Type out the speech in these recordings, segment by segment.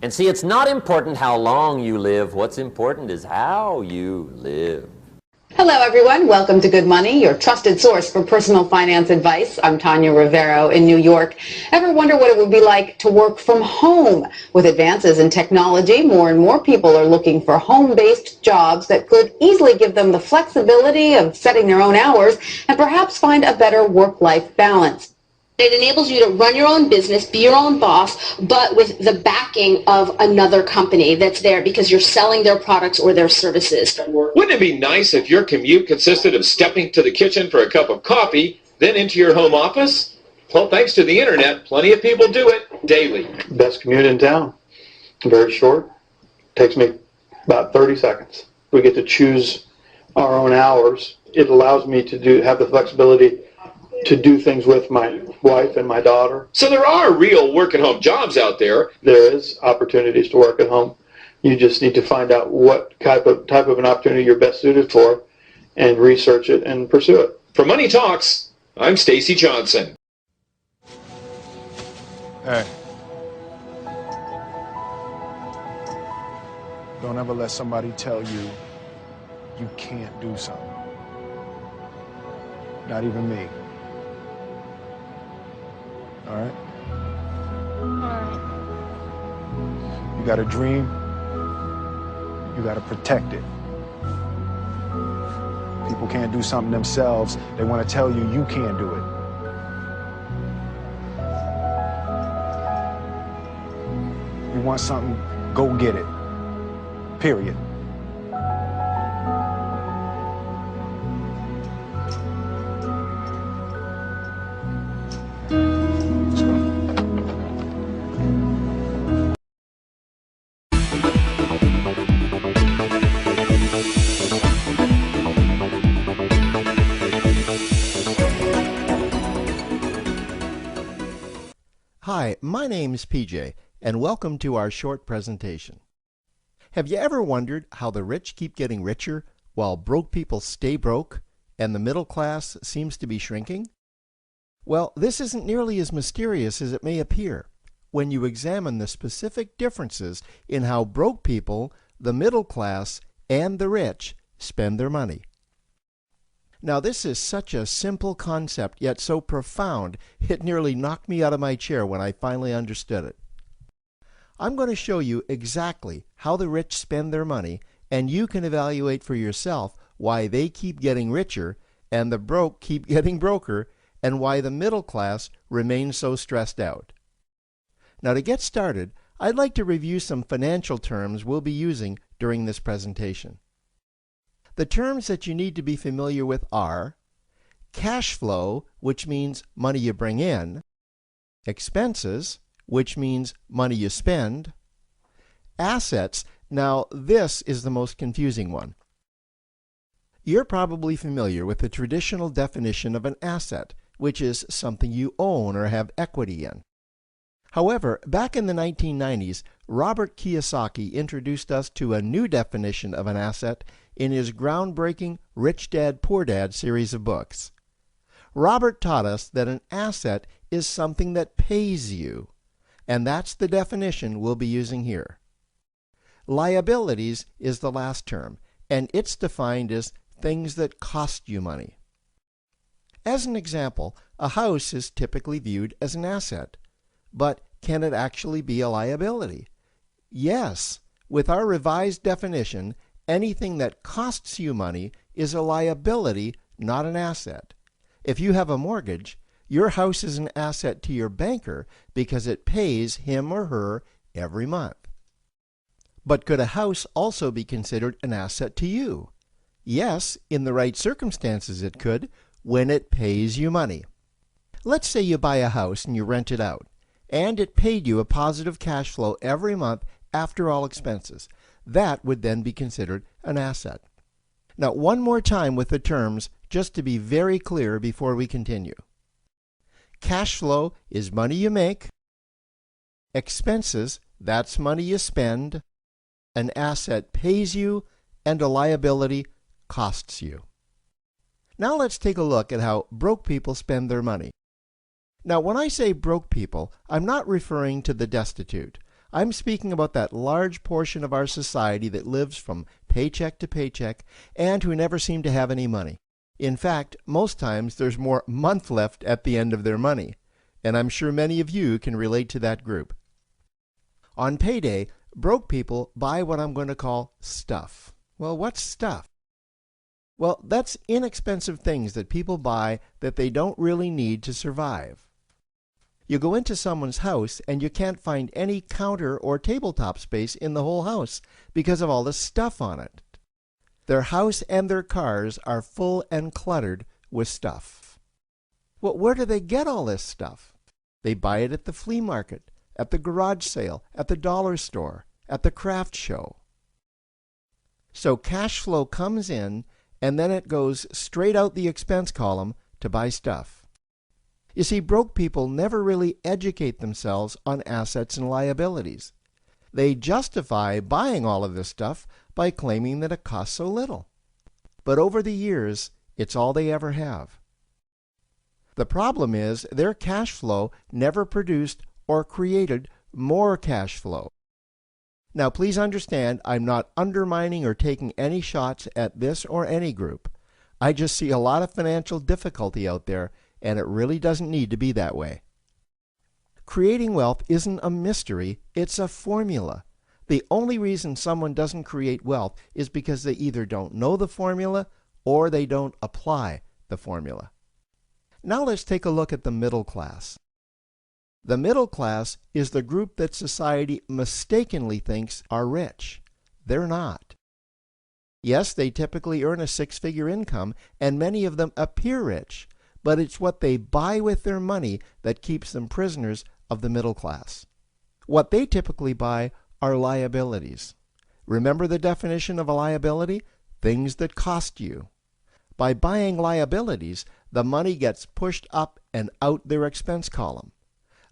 And see, it's not important how long you live. What's important is how you live. Hello, everyone. Welcome to Good Money, your trusted source for personal finance advice. I'm Tanya Rivero in New York. Ever wonder what it would be like to work from home? With advances in technology, more and more people are looking for home-based jobs that could easily give them the flexibility of setting their own hours and perhaps find a better work-life balance. It enables you to run your own business, be your own boss, but with the backing of another company that's there because you're selling their products or their services. Wouldn't it be nice if your commute consisted of stepping to the kitchen for a cup of coffee, then into your home office? Well, thanks to the internet, plenty of people do it daily. Best commute in town. Very short. Takes me about 30 seconds. We get to choose our own hours. It allows me to have the flexibility to do things with my wife and my daughter. So there are real work-at-home jobs out there. There is opportunities to work at home. You just need to find out what type of an opportunity you're best suited for and research it and pursue it. For Money Talks, I'm Stacy Johnson. Hey. Don't ever let somebody tell you you can't do something. Not even me. All right? You got a dream, you got to protect it. People can't do something themselves. They want to tell you you can't do it. You want something, go get it. Period. Hi, my name's PJ, and welcome to our short presentation. Have you ever wondered how the rich keep getting richer while broke people stay broke and the middle class seems to be shrinking? Well, this isn't nearly as mysterious as it may appear when you examine the specific differences in how broke people, the middle class, and the rich spend their money. Now, this is such a simple concept, yet so profound, it nearly knocked me out of my chair when I finally understood it. I'm going to show you exactly how the rich spend their money, and you can evaluate for yourself why they keep getting richer and the broke keep getting broker, and why the middle class remains so stressed out. Now, to get started, I'd like to review some financial terms we'll be using during this presentation. The terms that you need to be familiar with are cash flow, which means money you bring in, expenses, which means money you spend, assets. Now, this is the most confusing one. You're probably familiar with the traditional definition of an asset, which is something you own or have equity in. However, back in the 1990s, Robert Kiyosaki introduced us to a new definition of an asset in his groundbreaking Rich Dad, Poor Dad series of books. Robert taught us that an asset is something that pays you, and that's the definition we'll be using here. Liabilities is the last term, and it's defined as things that cost you money. As an example, a house is typically viewed as an asset, but can it actually be a liability? Yes, with our revised definition, anything that costs you money is a liability, not an asset. If you have a mortgage, your house is an asset to your banker because it pays him or her every month. But could a house also be considered an asset to you? Yes, in the right circumstances it could, when it pays you money. Let's say you buy a house and you rent it out, and it paid you a positive cash flow every month after all expenses. That would then be considered an asset. Now, one more time with the terms, just to be very clear before we continue. Cash flow is money you make. Expenses, that's money you spend. An asset pays you, and a liability costs you. Now let's take a look at how broke people spend their money. Now, when I say broke people, I'm not referring to the destitute. I'm speaking about that large portion of our society that lives from paycheck to paycheck and who never seem to have any money. In fact, most times there's more month left at the end of their money, and I'm sure many of you can relate to that group. On payday, broke people buy what I'm going to call stuff. Well, what's stuff? Well, that's inexpensive things that people buy that they don't really need to survive. You go into someone's house and you can't find any counter or tabletop space in the whole house because of all the stuff on it. Their house and their cars are full and cluttered with stuff. Well, where do they get all this stuff? They buy it at the flea market, at the garage sale, at the dollar store, at the craft show. So cash flow comes in and then it goes straight out the expense column to buy stuff. You see, broke people never really educate themselves on assets and liabilities. They justify buying all of this stuff by claiming that it costs so little. But over the years, it's all they ever have. The problem is their cash flow never produced or created more cash flow. Now, please understand, I'm not undermining or taking any shots at this or any group. I just see a lot of financial difficulty out there, and it really doesn't need to be that way. Creating wealth isn't a mystery, it's a formula. The only reason someone doesn't create wealth is because they either don't know the formula or they don't apply the formula. Now let's take a look at the middle class. The middle class is the group that society mistakenly thinks are rich. They're not. Yes, they typically earn a six-figure income, and many of them appear rich, but it's what they buy with their money that keeps them prisoners of the middle class. What they typically buy are liabilities. Remember the definition of a liability? Things that cost you. By buying liabilities, the money gets pushed up and out their expense column.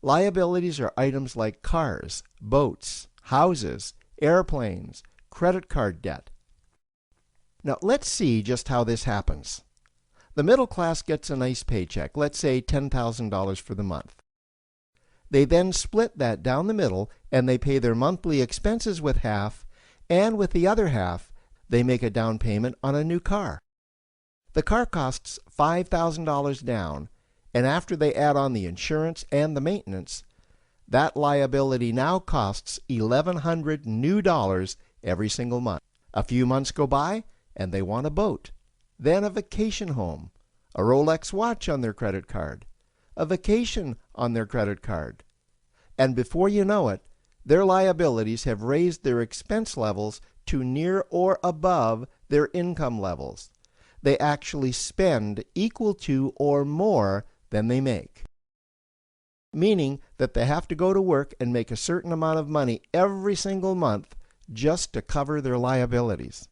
Liabilities are items like cars, boats, houses, airplanes, credit card debt. Now let's see just how this happens. The middle class gets a nice paycheck, let's say $10,000 for the month. They then split that down the middle and they pay their monthly expenses with half, and with the other half, they make a down payment on a new car. The car costs $5,000 down, and after they add on the insurance and the maintenance, that liability now costs $1,100 new dollars every single month. A few months go by, and they want a boat, then a vacation home, a Rolex watch on their credit card, a vacation on their credit card. And before you know it, their liabilities have raised their expense levels to near or above their income levels. They actually spend equal to or more than they make. Meaning that they have to go to work and make a certain amount of money every single month just to cover their liabilities.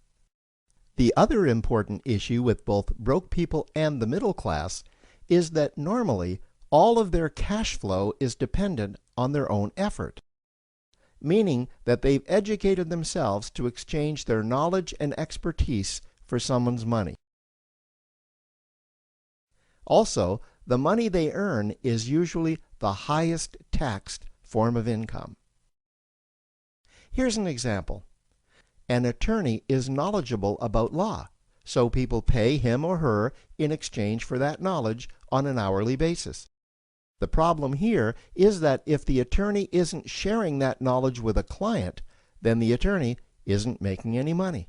The other important issue with both broke people and the middle class is that normally all of their cash flow is dependent on their own effort, meaning that they've educated themselves to exchange their knowledge and expertise for someone's money. Also, the money they earn is usually the highest taxed form of income. Here's an example. An attorney is knowledgeable about law, so people pay him or her in exchange for that knowledge on an hourly basis. The problem here is that if the attorney isn't sharing that knowledge with a client, then the attorney isn't making any money.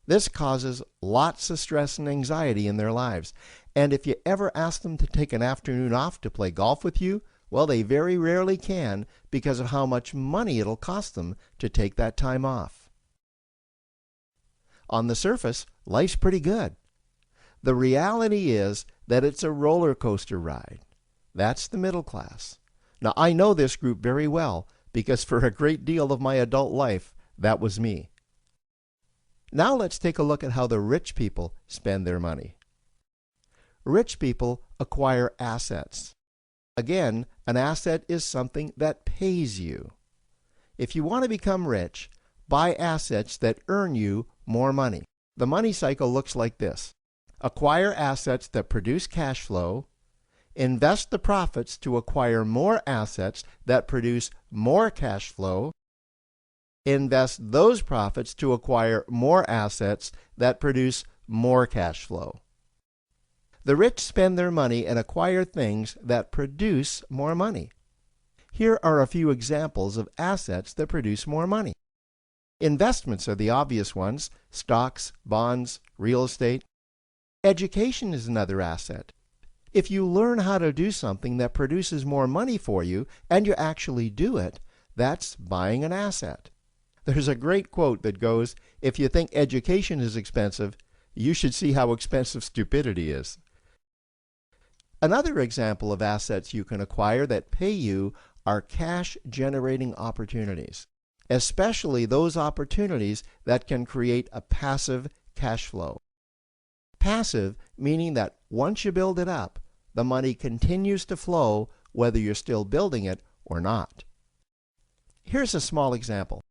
This causes lots of stress and anxiety in their lives, and if you ever ask them to take an afternoon off to play golf with you, well, they very rarely can because of how much money it'll cost them to take that time off. On the surface, life's pretty good. The reality is that it's a roller coaster ride. That's the middle class. Now, I know this group very well because for a great deal of my adult life, that was me. Now let's take a look at how the rich people spend their money. Rich people acquire assets. Again, an asset is something that pays you. If you want to become rich, buy assets that earn you more money. The money cycle looks like this. Acquire assets that produce cash flow, invest the profits to acquire more assets that produce more cash flow, invest those profits to acquire more assets that produce more cash flow. The rich spend their money and acquire things that produce more money. Here are a few examples of assets that produce more money. Investments are the obvious ones: stocks, bonds, real estate. Education is another asset. If you learn how to do something that produces more money for you and you actually do it, that's buying an asset. There's a great quote that goes, "If you think education is expensive, you should see how expensive stupidity is." Another example of assets you can acquire that pay you are cash-generating opportunities, especially those opportunities that can create a passive cash flow. Passive meaning that once you build it up, the money continues to flow whether you're still building it or not. Here's a small example.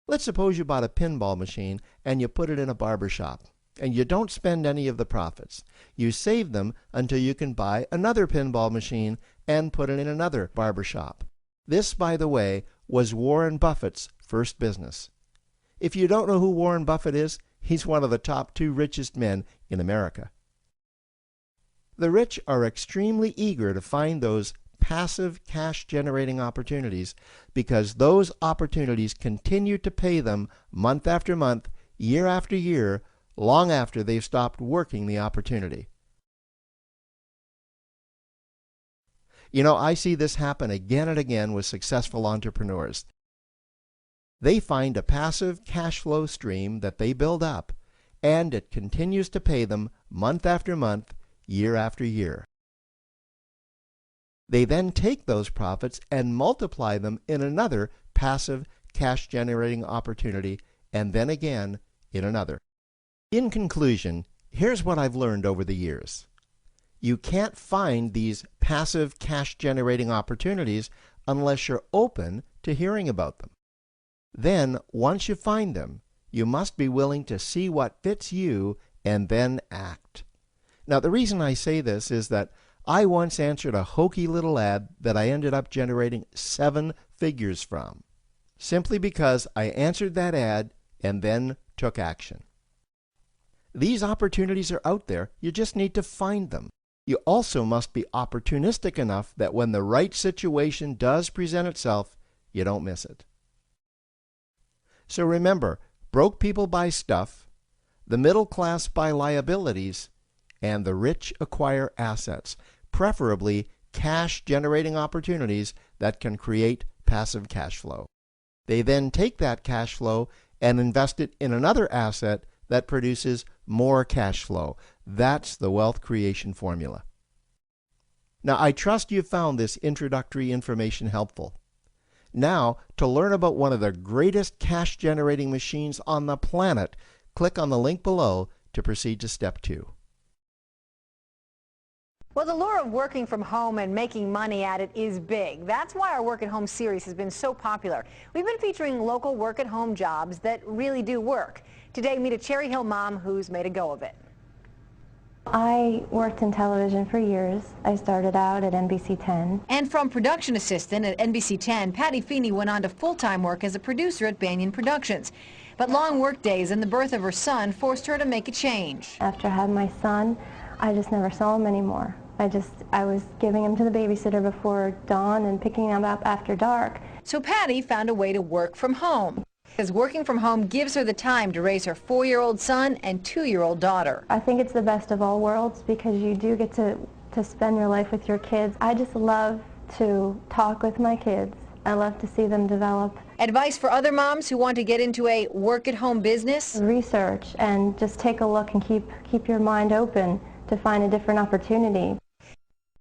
Let's suppose you bought a pinball machine and you put it in a barber shop, and you don't spend any of the profits. You save them until you can buy another pinball machine and put it in another barber shop. This, by the way, was Warren Buffett's first business. If you don't know who Warren Buffett is, he's one of the top 2 richest men in America. The rich are extremely eager to find those passive cash-generating opportunities because those opportunities continue to pay them month after month, year after year, long after they've stopped working the opportunity. You know, I see this happen again and again with successful entrepreneurs. They find a passive cash flow stream that they build up, and it continues to pay them month after month, year after year. They then take those profits and multiply them in another passive cash-generating opportunity, and then again in another. In conclusion, here's what I've learned over the years. You can't find these passive cash-generating opportunities unless you're open to hearing about them. Then, once you find them, you must be willing to see what fits you and then act. Now, the reason I say this is that I once answered a hokey little ad that I ended up generating 7 figures from, simply because I answered that ad and then took action. These opportunities are out there, you just need to find them. You also must be opportunistic enough that when the right situation does present itself, you don't miss it. So remember, broke people buy stuff, the middle class buy liabilities, and the rich acquire assets, preferably cash-generating opportunities that can create passive cash flow. They then take that cash flow and invest it in another asset that produces more cash flow. That's the wealth creation formula. Now, I trust you found this introductory information helpful. Now, to learn about one of the greatest cash-generating machines on the planet, click on the link below to proceed to step 2. Well, the lure of working from home and making money at it is big. That's why our Work at Home series has been so popular. We've been featuring local work-at-home jobs that really do work. Today, meet a Cherry Hill mom who's made a go of it. I worked in television for years. I started out at NBC 10. And from production assistant at NBC 10, Patty Feeney went on to full-time work as a producer at Banyan Productions. But long work days and the birth of her son forced her to make a change. After I had my son, I just never saw him anymore. I was giving him to the babysitter before dawn and picking him up after dark. So Patty found a way to work from home, because working from home gives her the time to raise her 4-year-old son and 2-year-old daughter. I think it's the best of all worlds because you do get to spend your life with your kids. I just love to talk with my kids. I love to see them develop. Advice for other moms who want to get into a work-at-home business? Research and just take a look and keep your mind open to find a different opportunity.